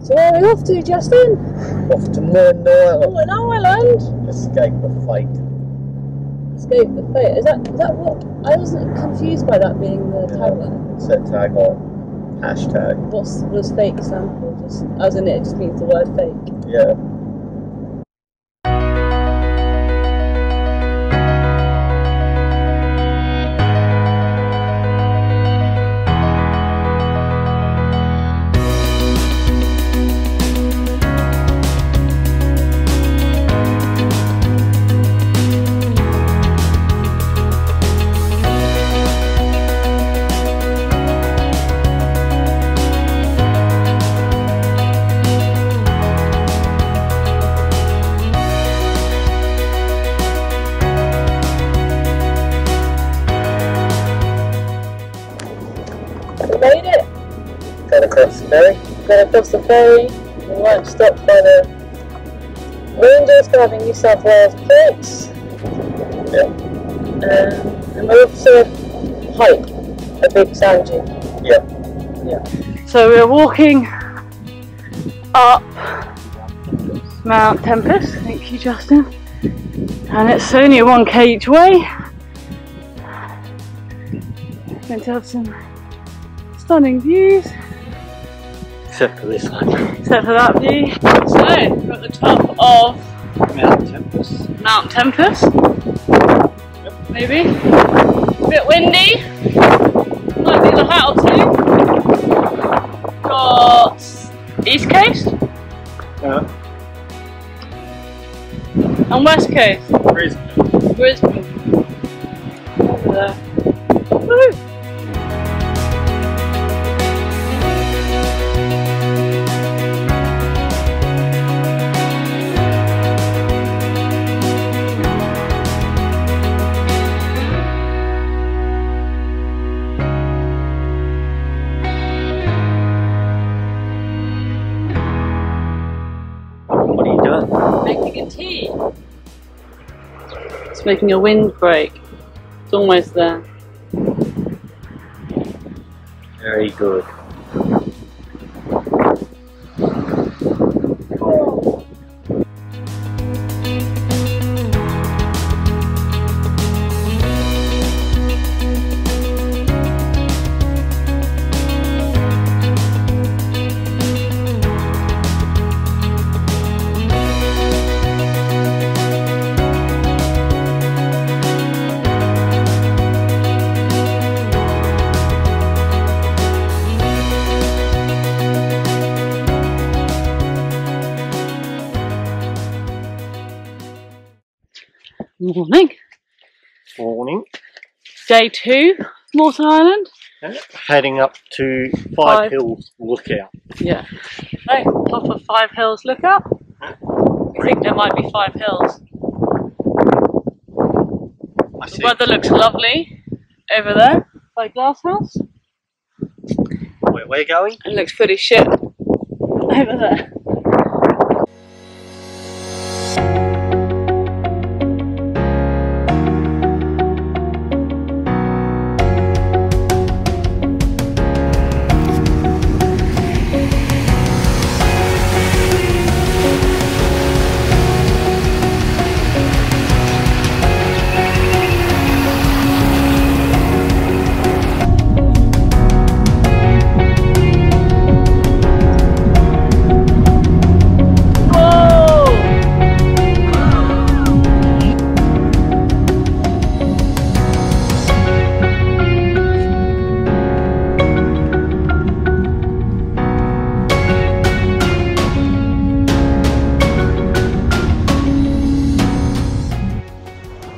So where are we off to, Justin? Off to Moreton Island. Moreton Island? Escape the fate. Escape the fate. Is that what? I wasn't confused by that being the tagline. Set tagline. Hashtag. What's fake stand for? Just as in it just means the word fake. Yeah. We made it. Got across the ferry. Got across the ferry. We weren't stopped by the rangers for having New South Wales plates. Yeah. And we're off to hike a big sand dune. Yeah. So we're walking up Mount Tempest. Thank you, Justin. And it's only a 1k each way. Going to have some stunning views. Except for this one. Except for that view. So, we're at the top of Mount Tempest. Mount Tempest. Yep. Maybe. A bit windy. Might be the high altitude. Got East Coast Yeah. and West Coast. Brisbane. Brisbane. Over there. Woohoo! What are you doing? Making a tea. It's making a windbreak. It's almost there. Very good. Morning. Morning. Day 2, Moreton Island. Heading up to Five Hills Lookout. Yeah. Right, top of 5 Hills Lookout. I think there might be 5 hills. I see. The weather looks lovely over there by Glasshouse. Where we're going? It looks pretty shit over there.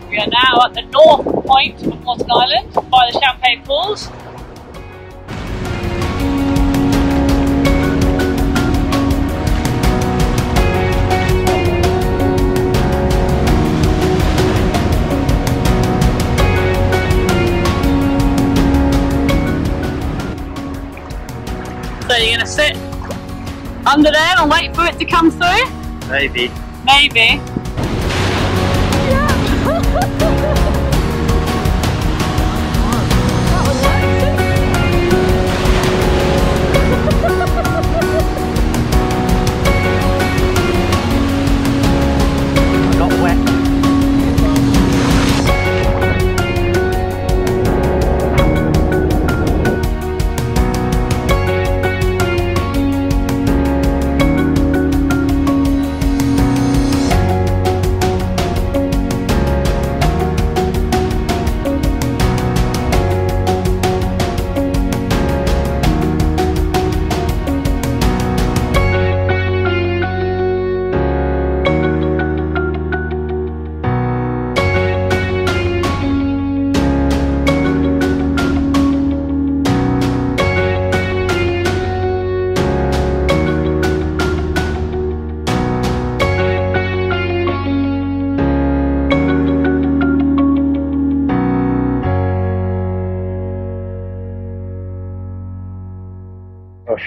We are now at the north point of Moreton Island by the Champagne Falls. So you're going to sit under there and wait for it to come through? Maybe. Maybe.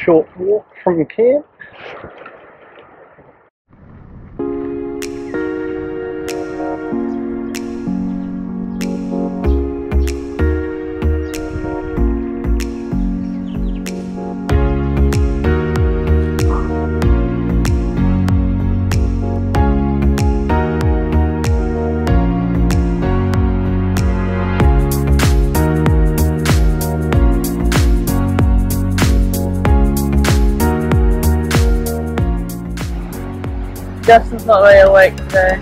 short walk from camp. Justin's not very awake today.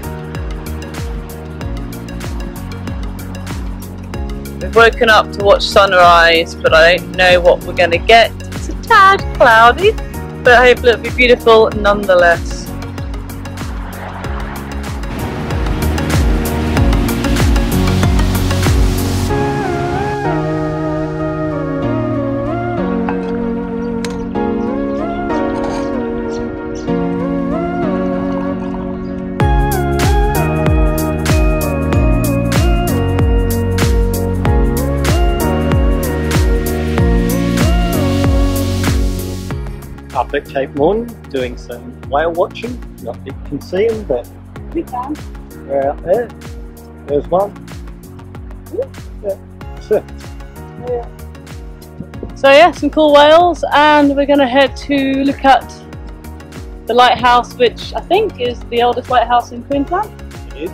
We've woken up to watch sunrise, but I don't know what we're going to get. It's a tad cloudy, but hopefully it'll be beautiful nonetheless. Up at Cape Morn doing some whale watching. Not that you can see them, but We can. they're out there. There's one. Yeah, that's it. So yeah, some cool whales, and we're going to head to look at the lighthouse, which I think is the oldest lighthouse in Queensland. It is.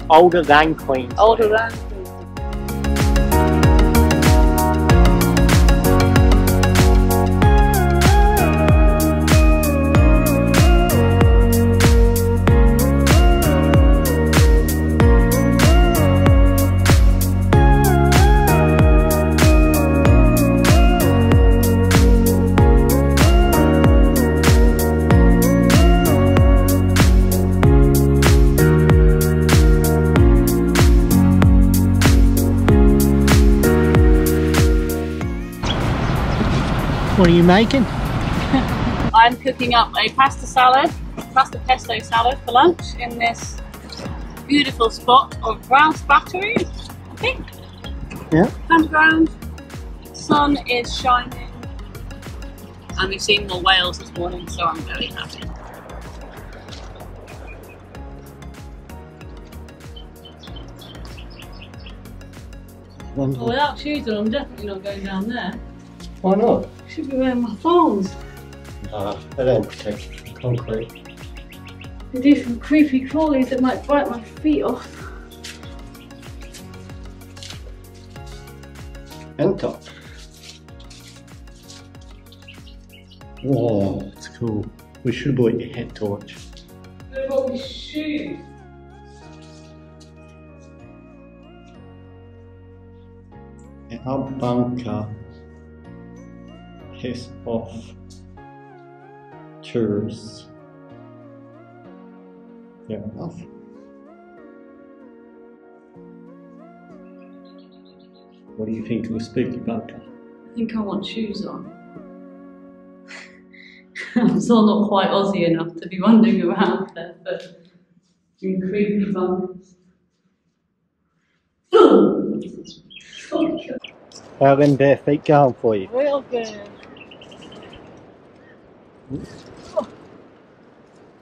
Older than Queensland. Older than. What are you making? I'm cooking up a pasta pesto salad for lunch in this beautiful spot of Rouse Battery, I think. Yeah. Campground. Sun is shining, and we've seen more whales this morning, so I'm very happy. Well, without shoes on, I'm definitely not going down there. Why not? Should be wearing my thongs. They don't protect the concrete. They do some creepy crawlies that might bite my feet off. Enter. Whoa, it's cool. We should have bought your head torch. What about my shoes? Our bunker piss off tourists. Fair enough. What do you think of a spooky bunker? I think I want shoes on. I'm still not quite Aussie enough to be wandering around there, but in creepy bunkers. How are them bare feet going for you? Real good.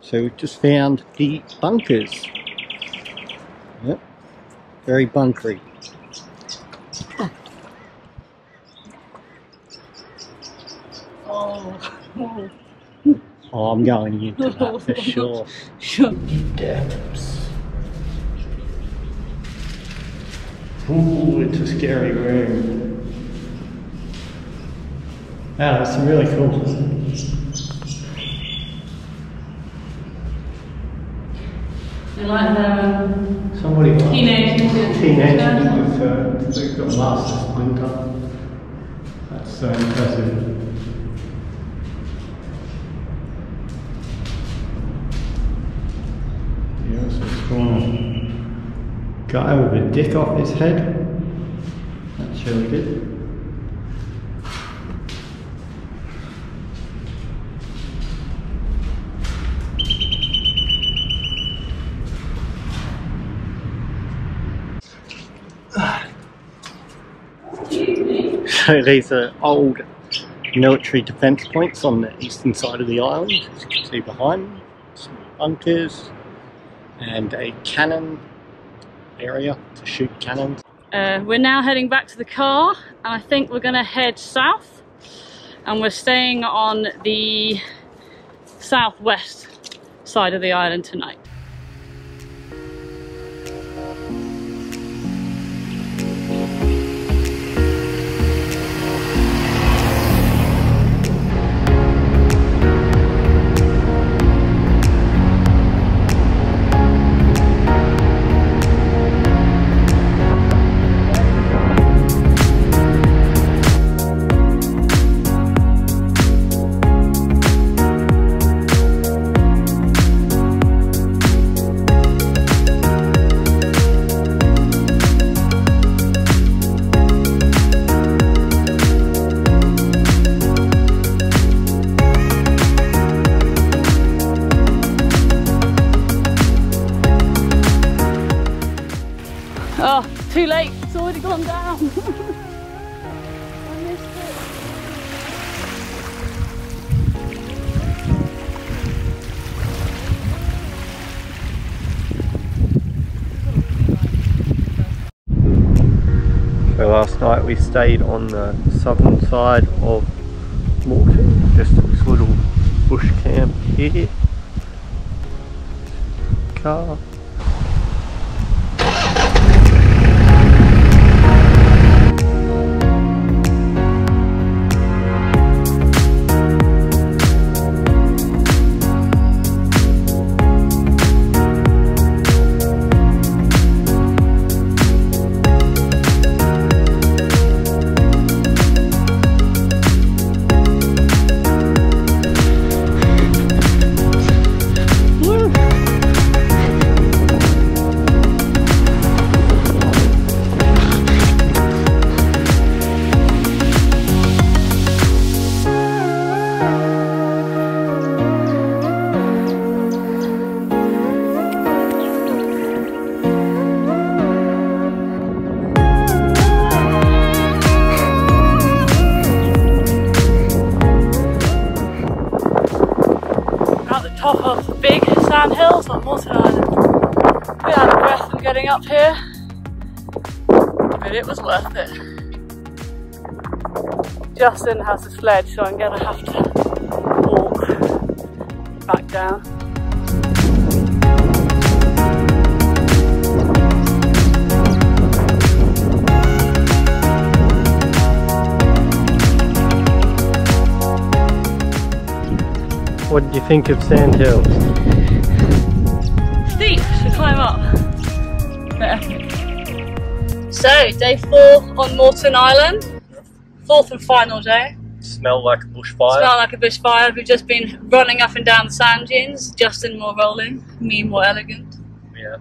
So we've just found the bunkers. Yep, very bunkery. Oh. Oh, I'm going into that for sure. Sure. Depths. Ooh, it's a scary room. Ah, that's really cool. They like their Somebody teenagers with they've got last this winter. That's so impressive. Yeah, so it's got a guy with a dick off his head. That's really good. So these are old military defence points on the eastern side of the island, as you can see behind me. Some bunkers and a cannon area to shoot cannons. We're now heading back to the car, and I think we're going to head south, and we're staying on the southwest side of the island tonight. Oh, too late, it's already gone down. I missed it. So last night we stayed on the southern side of Moreton, just this little bush camp here. Car. Top of the big sand hills on Moreton Island. We had a breath from getting up here, but it was worth it. Justin has a sledge, so I'm gonna have to walk back down. What did you think of Sand Hills? Steep to climb up, but epic. So, day 4 on Moreton Island, 4th and final day. Smell like a bushfire. Smell like a bushfire. We've just been running up and down the sand dunes, Justin more rolling, me more elegant. Yeah.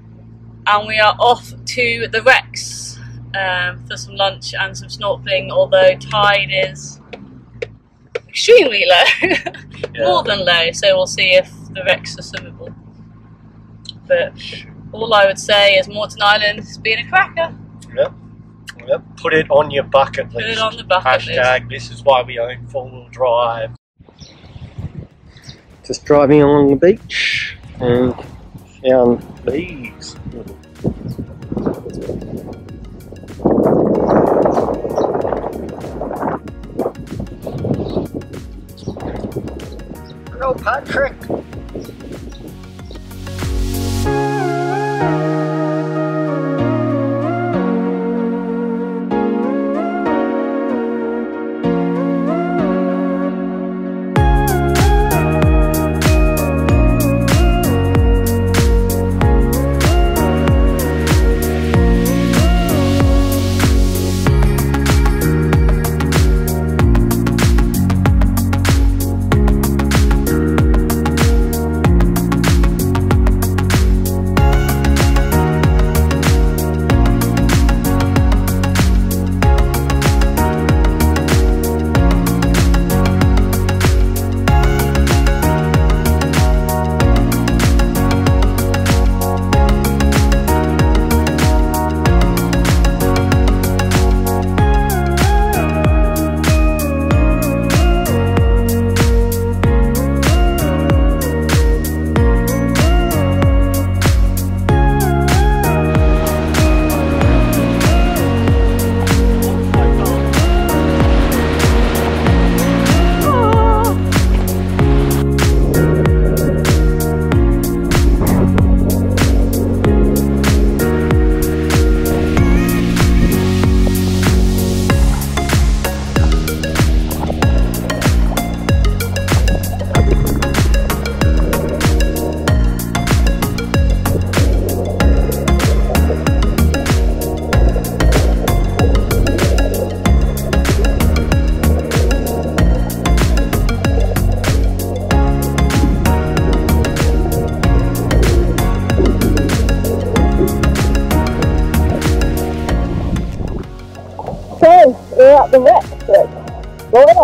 And we are off to the wrecks for some lunch and some snorkeling, although tide is extremely low, Yeah. More than low, so we'll see if the wrecks are swimmable. But all I would say is Moreton Island has been a cracker. Yep. Yep. Put it on your bucket list. Put it on the bucket Hashtag, list. This is why we own 4-wheel drive. Just driving along the beach and found these little Hello, Patrick.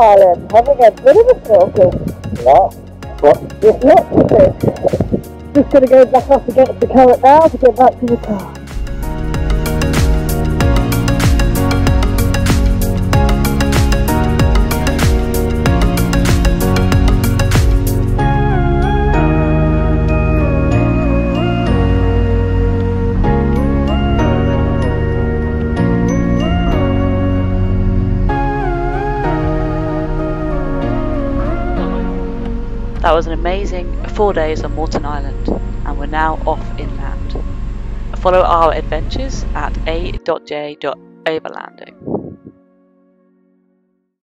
Island, having a bit of a snorkel. What? What? There's lots of fish. Just gonna go back up against the current now to get back to the car. That was an amazing 4 days on Moreton Island, and we're now off inland. Follow our adventures at a.j.overlanding.